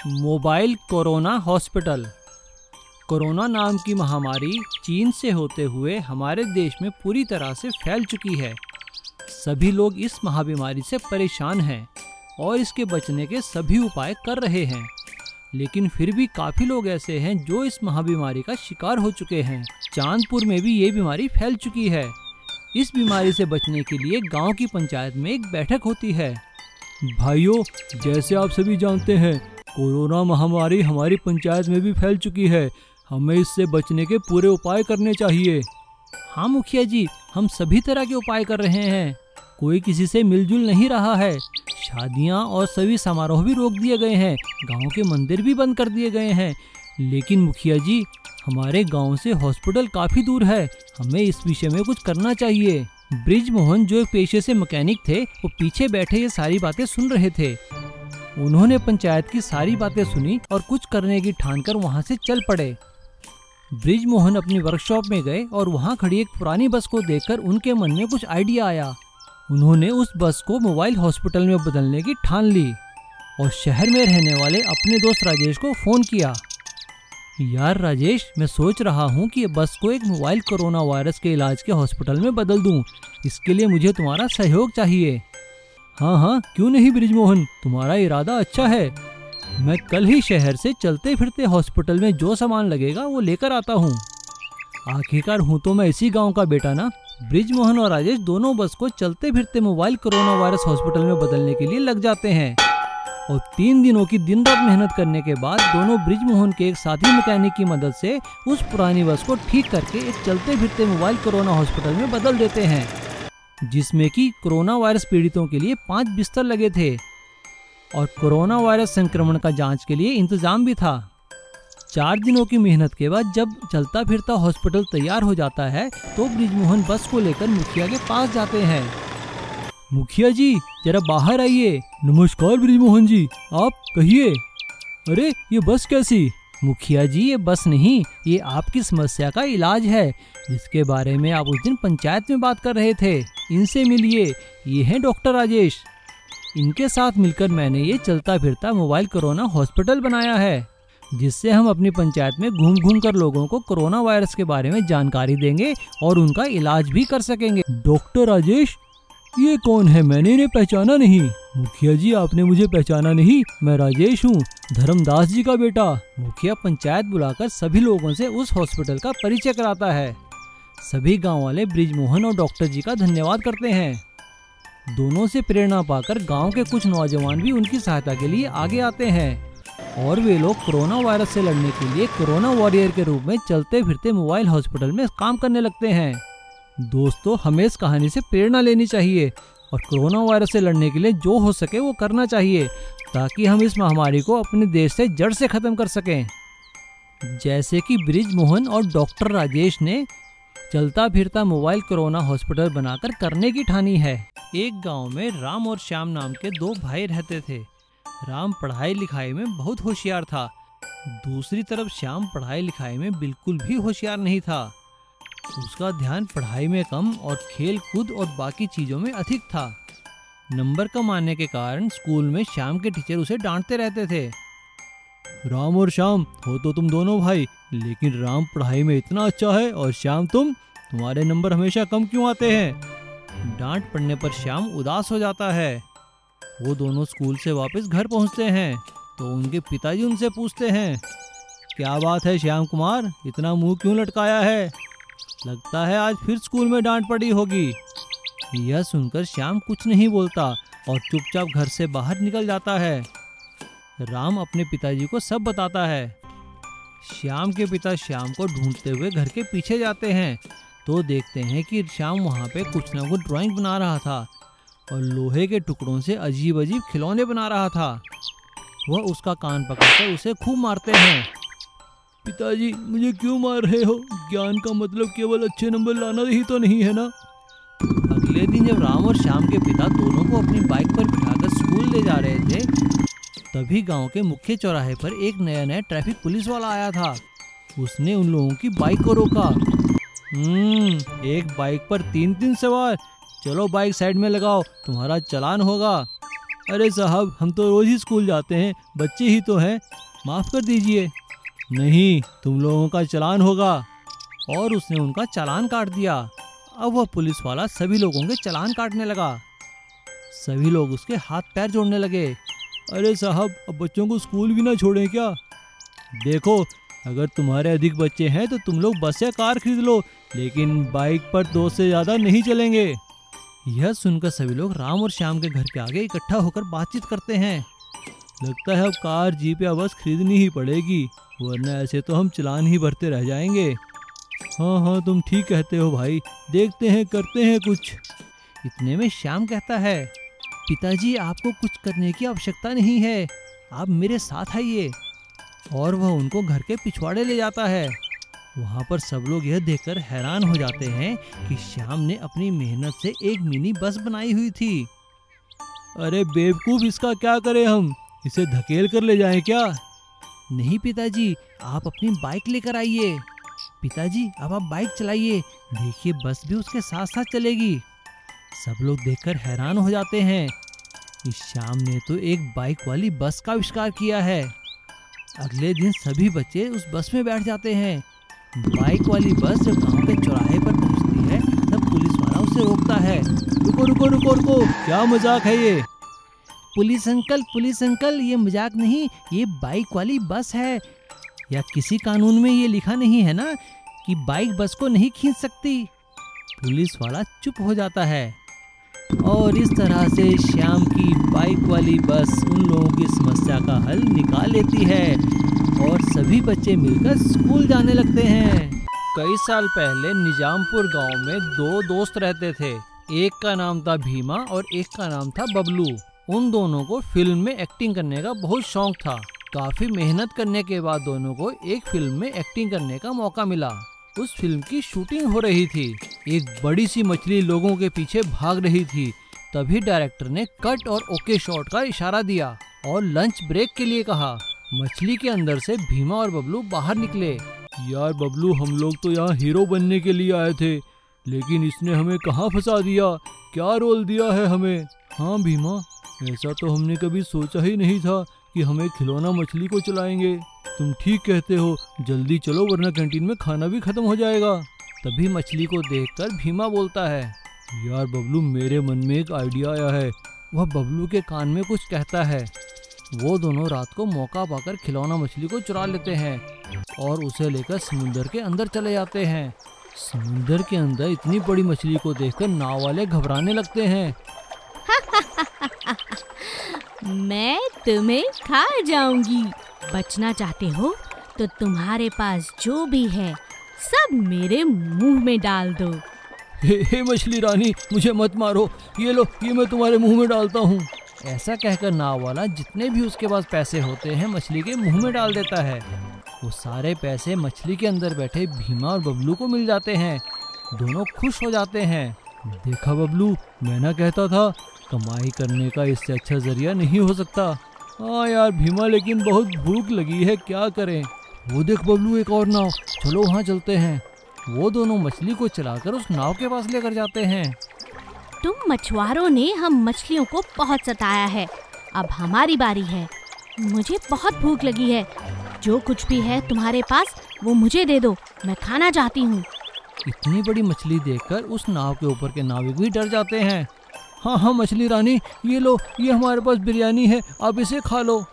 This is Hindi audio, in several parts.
Mobile corona hospital. कोरोना नाम की महामारी चीन से होते हुए हमारे देश में पूरी तरह से फैल चुकी है। सभी लोग इस महाबीमारी से परेशान हैं और इसके बचने के सभी उपाय कर रहे हैं, लेकिन फिर भी काफ़ी लोग ऐसे हैं जो इस महाबीमारी का शिकार हो चुके हैं। चांदपुर में भी ये बीमारी फैल चुकी है। इस बीमारी से बचने के लिए गांव की पंचायत में एक बैठक होती है। भाइयों, जैसे आप सभी जानते हैं, कोरोना महामारी हमारी पंचायत में भी फैल चुकी है। हमें इससे बचने के पूरे उपाय करने चाहिए। हाँ मुखिया जी, हम सभी तरह के उपाय कर रहे हैं। कोई किसी से मिलजुल नहीं रहा है। शादियाँ और सभी समारोह भी रोक दिए गए हैं। गांव के मंदिर भी बंद कर दिए गए हैं। लेकिन मुखिया जी, हमारे गांव से हॉस्पिटल काफ़ी दूर है। हमें इस विषय में कुछ करना चाहिए। ब्रिज मोहन, जो एक पेशे से मैकेनिक थे, वो पीछे बैठे ये सारी बातें सुन रहे थे। उन्होंने पंचायत की सारी बातें सुनी और कुछ करने की ठानकर वहां से चल पड़े। ब्रिज मोहन अपनी वर्कशॉप में गए और वहां खड़ी एक पुरानी बस को देखकर उनके मन में कुछ आइडिया आया। उन्होंने उस बस को मोबाइल हॉस्पिटल में बदलने की ठान ली और शहर में रहने वाले अपने दोस्त राजेश को फोन किया। यार राजेश, मैं सोच रहा हूँ कि ये बस को एक मोबाइल कोरोना वायरस के इलाज के हॉस्पिटल में बदल दूँ। इसके लिए मुझे तुम्हारा सहयोग चाहिए। हाँ हाँ, क्यों नहीं ब्रिजमोहन, तुम्हारा इरादा अच्छा है। मैं कल ही शहर से चलते फिरते हॉस्पिटल में जो सामान लगेगा वो लेकर आता हूँ। आखिरकार हूँ तो मैं इसी गांव का बेटा ना। ब्रिजमोहन और राजेश दोनों बस को चलते फिरते मोबाइल कोरोना वायरस हॉस्पिटल में बदलने के लिए लग जाते हैं और 3 दिनों की दिन रात मेहनत करने के बाद दोनों ब्रिजमोहन के एक साथी मैकेनिक की मदद से उस पुरानी बस को ठीक करके एक चलते फिरते मोबाइल कोरोना हॉस्पिटल में बदल देते हैं, जिसमें कि कोरोना वायरस पीड़ितों के लिए 5 बिस्तर लगे थे और कोरोना वायरस संक्रमण का जांच के लिए इंतजाम भी था। 4 दिनों की मेहनत के बाद जब चलता फिरता हॉस्पिटल तैयार हो जाता है तो ब्रिजमोहन बस को लेकर मुखिया के पास जाते हैं। मुखिया जी, जरा बाहर आइए। नमस्कार ब्रिजमोहन जी, आप कहिए। अरे ये बस कैसी? मुखिया जी, ये बस नहीं, ये आपकी समस्या का इलाज है, जिसके बारे में आप उस दिन पंचायत में बात कर रहे थे। इनसे मिलिए, ये हैं डॉक्टर राजेश। इनके साथ मिलकर मैंने ये चलता फिरता मोबाइल कोरोना हॉस्पिटल बनाया है, जिससे हम अपनी पंचायत में घूम घूम कर लोगों को कोरोना वायरस के बारे में जानकारी देंगे और उनका इलाज भी कर सकेंगे। डॉक्टर राजेश, ये कौन है? मैंने इन्हें पहचाना नहीं। मुखिया जी, आपने मुझे पहचाना नहीं? मैं राजेश हूँ, धर्मदास जी का बेटा। मुखिया पंचायत बुलाकर सभी लोगों से उस हॉस्पिटल का परिचय कराता है। सभी गांव वाले ब्रिजमोहन और डॉक्टर जी का धन्यवाद करते हैं। दोनों से प्रेरणा पाकर गांव के कुछ नौजवान भी उनकी सहायता के लिए आगे आते हैं और वे लोग कोरोना वायरस से लड़ने के लिए कोरोना वॉरियर के रूप में चलते फिरते मोबाइल हॉस्पिटल में काम करने लगते हैं। दोस्तों, हमें इस कहानी से प्रेरणा लेनी चाहिए और कोरोना वायरस से लड़ने के लिए जो हो सके वो करना चाहिए, ताकि हम इस महामारी को अपने देश से जड़ से खत्म कर सकें। जैसे कि ब्रिजमोहन और डॉक्टर राजेश ने चलता फिरता मोबाइल कोरोना हॉस्पिटल बनाकर करने की ठानी है। एक गांव में राम और श्याम नाम के 2 भाई रहते थे। राम पढ़ाई लिखाई में बहुत होशियार था। दूसरी तरफ श्याम पढ़ाई लिखाई में बिल्कुल भी होशियार नहीं था। उसका ध्यान पढ़ाई में कम और खेल कूद और बाकी चीज़ों में अधिक था। नंबर कम आने के कारण स्कूल में श्याम के टीचर उसे डांटते रहते थे। राम और श्याम हो तो तुम दोनों भाई, लेकिन राम पढ़ाई में इतना अच्छा है और श्याम तुम्हारे नंबर हमेशा कम क्यों आते हैं? डांट पड़ने पर श्याम उदास हो जाता है। वो दोनों स्कूल से वापस घर पहुंचते हैं तो उनके पिताजी उनसे पूछते हैं, क्या बात है श्याम कुमार, इतना मुंह क्यों लटकाया है? लगता है आज फिर स्कूल में डांट पड़ी होगी। यह सुनकर श्याम कुछ नहीं बोलता और चुपचाप घर से बाहर निकल जाता है। राम अपने पिताजी को सब बताता है। श्याम के पिता श्याम को ढूंढते हुए घर के पीछे जाते हैं तो देखते हैं कि श्याम वहाँ पे कुछ न कुछ ड्राइंग बना रहा था और लोहे के टुकड़ों से अजीब अजीब खिलौने बना रहा था। वह उसका कान पकड़कर उसे खूब मारते हैं। पिताजी, मुझे क्यों मार रहे हो? ज्ञान का मतलब केवल अच्छे नंबर लाना ही तो नहीं है ना? अगले दिन जब राम और श्याम के पिता दोनों को अपनी बाइक पर बिठाकर स्कूल ले जा रहे थे, तभी गांव के मुख्य चौराहे पर एक नया ट्रैफिक पुलिस वाला आया था। उसने उन लोगों की बाइक को रोका। एक बाइक पर 3 सवार, चलो बाइक साइड में लगाओ, तुम्हारा चालान होगा। अरे साहब, हम तो रोज ही स्कूल जाते हैं, बच्चे ही तो हैं, माफ कर दीजिए। नहीं, तुम लोगों का चालान होगा। और उसने उनका चालान काट दिया। अब वह पुलिस वाला सभी लोगों के चालान काटने लगा। सभी लोग उसके हाथ पैर जोड़ने लगे। अरे साहब, अब बच्चों को स्कूल भी ना छोड़ें क्या? देखो, अगर तुम्हारे अधिक बच्चे हैं तो तुम लोग बस या कार खरीद लो, लेकिन बाइक पर 2 से ज्यादा नहीं चलेंगे। यह सुनकर सभी लोग राम और श्याम के घर के आगे इकट्ठा होकर बातचीत करते हैं। लगता है अब कार, जीप या बस खरीदनी ही पड़ेगी, वरना ऐसे तो हम चालान ही भरते रह जाएंगे। हाँ, तुम ठीक कहते हो भाई, देखते हैं, करते हैं कुछ। इतने में श्याम कहता है, पिताजी, आपको कुछ करने की आवश्यकता नहीं है, आप मेरे साथ आइए। और वह उनको घर के पिछवाड़े ले जाता है। वहाँ पर सब लोग यह देखकर हैरान हो जाते हैं कि श्याम ने अपनी मेहनत से एक मिनी बस बनाई हुई थी। अरे बेवकूफ, इसका क्या करें हम? इसे धकेल कर ले जाएं क्या? नहीं पिताजी, आप अपनी बाइक लेकर आइए। पिताजी, अब आप बाइक चलाइए, देखिए बस भी उसके साथ साथ चलेगी। सब लोग देखकर हैरान हो जाते हैं। इस श्याम ने तो एक बाइक वाली बस का आविष्कार किया है। अगले दिन सभी बच्चे उस बस में बैठ जाते हैं। बाइक वाली बस जब गांव के चौराहे पर पहुंचती है, तब पुलिस वाला उसे रोकता है। रुको रुको रुको रुको, क्या मजाक है ये? पुलिस अंकल, ये मजाक नहीं, ये बाइक वाली बस है। या किसी कानून में ये लिखा नहीं है ना कि बाइक बस को नहीं खींच सकती? पुलिस वाला चुप हो जाता है। और इस तरह से श्याम की बाइक वाली बस उन लोगों की समस्या का हल निकाल लेती है और सभी बच्चे मिलकर स्कूल जाने लगते हैं। कई साल पहले निजामपुर गांव में 2 दोस्त रहते थे। एक का नाम था भीमा और एक का नाम था बबलू। उन दोनों को फिल्म में एक्टिंग करने का बहुत शौक था। काफी मेहनत करने के बाद दोनों को एक फिल्म में एक्टिंग करने का मौका मिला। उस फिल्म की शूटिंग हो रही थी। एक बड़ी सी मछली लोगों के पीछे भाग रही थी। तभी डायरेक्टर ने कट और ओके शॉट का इशारा दिया और लंच ब्रेक के लिए कहा। मछली के अंदर से भीमा और बबलू बाहर निकले। यार बबलू, हम लोग तो यहाँ हीरो बनने के लिए आए थे, लेकिन इसने हमें कहाँ फंसा दिया, क्या रोल दिया है हमें। हाँ भीमा, ऐसा तो हमने कभी सोचा ही नहीं था कि हमें खिलौना मछली को चलाएंगे। तुम ठीक कहते हो, जल्दी चलो वरना कैंटीन में खाना भी खत्म हो जाएगा। तभी मछली को देखकर भीमा बोलता है, यार बबलू, मेरे मन में एक आइडिया आया है। वह बबलू के कान में कुछ कहता है। वो दोनों रात को मौका पाकर खिलौना मछली को चुरा लेते हैं और उसे लेकर समुद्र के अंदर चले जाते हैं। समुद्र के अंदर इतनी बड़ी मछली को देखकर नाव वाले घबराने लगते हैं। मैं तुम्हें खा जाऊंगी। बचना चाहते हो तो तुम्हारे पास जो भी है सब मेरे मुंह में डाल दो। हे मछली रानी, मुझे मत मारो, ये लो, ये मैं तुम्हारे मुंह में डालता हूँ। ऐसा कहकर नाव वाला जितने भी उसके पास पैसे होते हैं मछली के मुंह में डाल देता है। वो सारे पैसे मछली के अंदर बैठे भीमा और बबलू को मिल जाते हैं। दोनों खुश हो जाते हैं। देखा बबलू, मैं ना कहता था, कमाई करने का इससे अच्छा जरिया नहीं हो सकता। हाँ यार भीमा, लेकिन बहुत भूख लगी है, क्या करें। वो देख बबलू, एक और नाव, चलो वहाँ चलते हैं। वो दोनों मछली को चलाकर उस नाव के पास लेकर जाते हैं। तुम मछुआरों ने हम मछलियों को बहुत सताया है, अब हमारी बारी है। मुझे बहुत भूख लगी है, जो कुछ भी है तुम्हारे पास वो मुझे दे दो, मैं खाना चाहती हूँ। इतनी बड़ी मछली देखकर उस नाव के ऊपर के नाविक भी डर जाते हैं। हाँ मछली रानी, ये लो, ये हमारे पास बिरयानी है, आप इसे खा लो।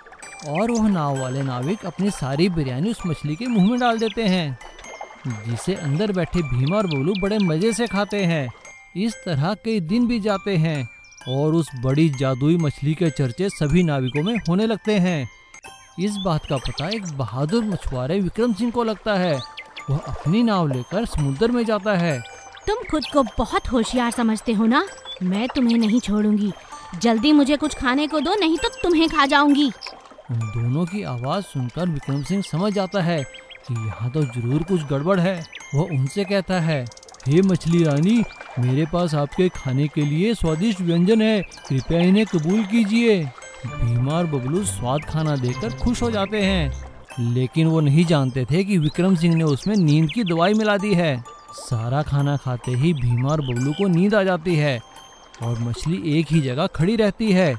और वह नाव वाले नाविक अपनी सारी बिरयानी उस मछली के मुंह में डाल देते हैं, जिसे अंदर बैठे भीमा और बबलू बड़े मजे से खाते हैं। इस तरह कई दिन भी जाते हैं और उस बड़ी जादुई मछली के चर्चे सभी नाविकों में होने लगते हैं। इस बात का पता एक बहादुर मछुआरे विक्रम सिंह को लगता है। वह अपनी नाव लेकर समुद्र में जाता है। तुम खुद को बहुत होशियार समझते हो ना, मैं तुम्हें नहीं छोड़ूंगी। जल्दी मुझे कुछ खाने को दो, नहीं तो तुम्हें खा जाऊंगी। उन दोनों की आवाज सुनकर विक्रम सिंह समझ जाता है कि यहाँ तो जरूर कुछ गड़बड़ है। वह उनसे कहता है, हे मछली रानी, मेरे पास आपके खाने के लिए स्वादिष्ट व्यंजन है, कृपया इन्हें कबूल कीजिए। भीमा और बबलू स्वाद खाना देखकर खुश हो जाते हैं, लेकिन वो नहीं जानते थे कि विक्रम सिंह ने उसमें नींद की दवाई मिला दी है। सारा खाना खाते ही भीमा और बबलू को नींद आ जाती है और मछली एक ही जगह खड़ी रहती है।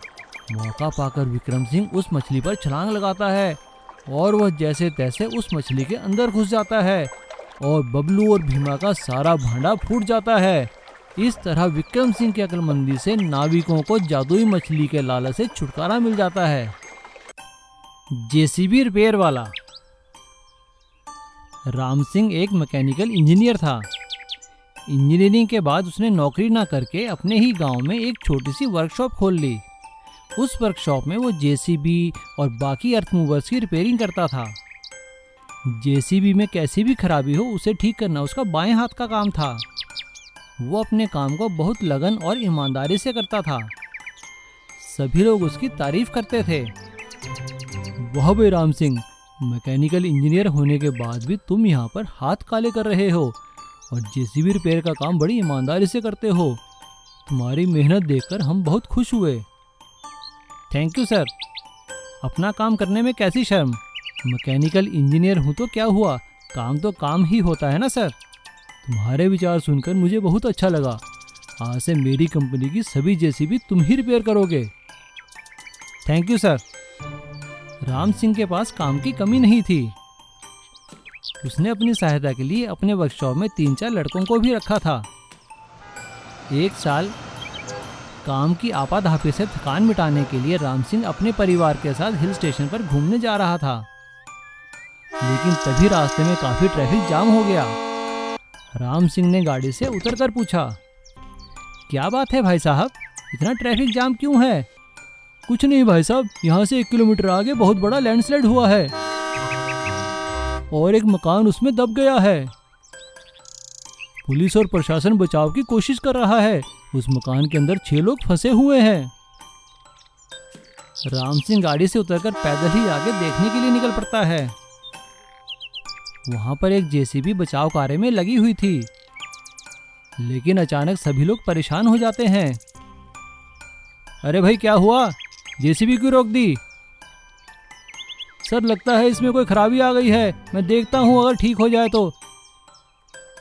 मौका पाकर विक्रम सिंह उस मछली पर छलांग लगाता है और वह जैसे तैसे उस मछली के अंदर घुस जाता है और बबलू और भीमा का सारा भांडा फूट जाता है। इस तरह विक्रम सिंह की अक्लमंदी से नाविकों को जादुई मछली के लालच से छुटकारा मिल जाता है। जेसीबी रिपेयर वाला। राम सिंह एक मैकेनिकल इंजीनियर था। इंजीनियरिंग के बाद उसने नौकरी ना करके अपने ही गांव में एक छोटी सी वर्कशॉप खोल ली। उस वर्कशॉप में वो जेसीबी और बाकी अर्थ मूवर्स की रिपेयरिंग करता था। जेसीबी में कैसी भी खराबी हो उसे ठीक करना उसका बाएं हाथ का काम था। वो अपने काम को बहुत लगन और ईमानदारी से करता था। सभी लोग उसकी तारीफ करते थे। वाह भाई राम सिंह, मैकेनिकल इंजीनियर होने के बाद भी तुम यहाँ पर हाथ काले कर रहे हो और जेसीबी रिपेयर का काम बड़ी ईमानदारी से करते हो। तुम्हारी मेहनत देखकर हम बहुत खुश हुए। Thank you sir. अपना काम करने में कैसी शर्म, मैकेनिकल इंजीनियर हूँ तो क्या हुआ, काम तो काम ही होता है ना सर। तुम्हारे विचार सुनकर मुझे बहुत अच्छा लगा। आज से मेरी कंपनी की सभी जेसीबी तुम ही रिपेयर करोगे। Thank you sir. Ram Singh के पास काम की कमी नहीं थी। उसने अपनी सहायता के लिए अपने वर्कशॉप में 3-4 लड़कों को भी रखा था। एक साल काम की आपाधापी से थकान मिटाने के लिए राम सिंह अपने परिवार के साथ हिल स्टेशन पर घूमने जा रहा था, लेकिन तभी रास्ते में काफी ट्रैफिक जाम हो गया। राम सिंह ने गाड़ी से उतरकर पूछा, क्या बात है भाई साहब, इतना ट्रैफिक जाम क्यों है? कुछ नहीं भाई साहब, यहाँ से 1 किलोमीटर आगे बहुत बड़ा लैंडस्लाइड हुआ है और एक मकान उसमें दब गया है। पुलिस और प्रशासन बचाव की कोशिश कर रहा है। उस मकान के अंदर 6 लोग फंसे हुए हैं। राम सिंह गाड़ी से उतरकर पैदल ही आगे देखने के लिए निकल पड़ता है। वहां पर एक जेसीबी बचाव कार्य में लगी हुई थी, लेकिन अचानक सभी लोग परेशान हो जाते हैं। अरे भाई क्या हुआ, जेसीबी क्यों रोक दी? सर लगता है इसमें कोई खराबी आ गई है, मैं देखता हूँ अगर ठीक हो जाए तो।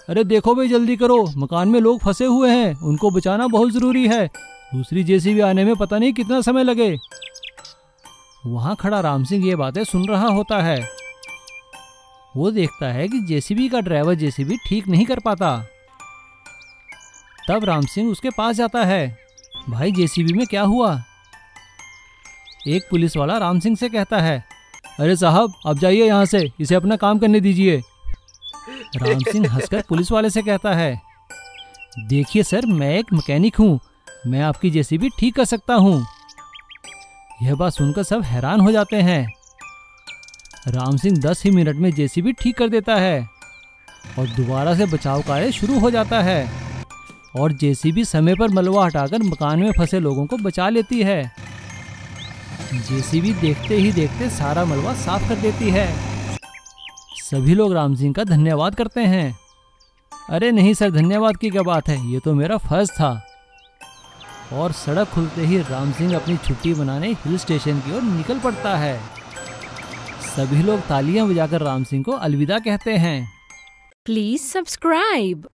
अरे देखो भाई जल्दी करो, मकान में लोग फंसे हुए हैं, उनको बचाना बहुत जरूरी है। दूसरी जेसीबी आने में पता नहीं कितना समय लगे। वहां खड़ा राम सिंह ये बातें सुन रहा होता है। वो देखता है कि जेसीबी का ड्राइवर जेसीबी ठीक नहीं कर पाता। तब राम सिंह उसके पास जाता है। भाई जेसीबी में क्या हुआ? एक पुलिस वाला राम सिंह से कहता है, अरे साहब आप जाइए यहाँ से, इसे अपना काम करने दीजिए। राम सिंह हंसकर पुलिस वाले से कहता है, देखिए सर मैं एक मैकेनिक हूँ, मैं आपकी जेसीबी ठीक कर सकता हूँ। यह बात सुनकर सब हैरान हो जाते हैं। राम सिंह 10 ही मिनट में जेसीबी ठीक कर देता है और दोबारा से बचाव कार्य शुरू हो जाता है और जेसीबी समय पर मलबा हटाकर मकान में फंसे लोगों को बचा लेती है। जेसीबी देखते ही देखते सारा मलबा साफ कर देती है। सभी लोग राम सिंह का धन्यवाद करते हैं। अरे नहीं सर, धन्यवाद की क्या बात है, ये तो मेरा फर्ज था। और सड़क खुलते ही राम सिंह अपनी छुट्टी मनाने हिल स्टेशन की ओर निकल पड़ता है। सभी लोग तालियां बजाकर राम सिंह को अलविदा कहते हैं। Please subscribe.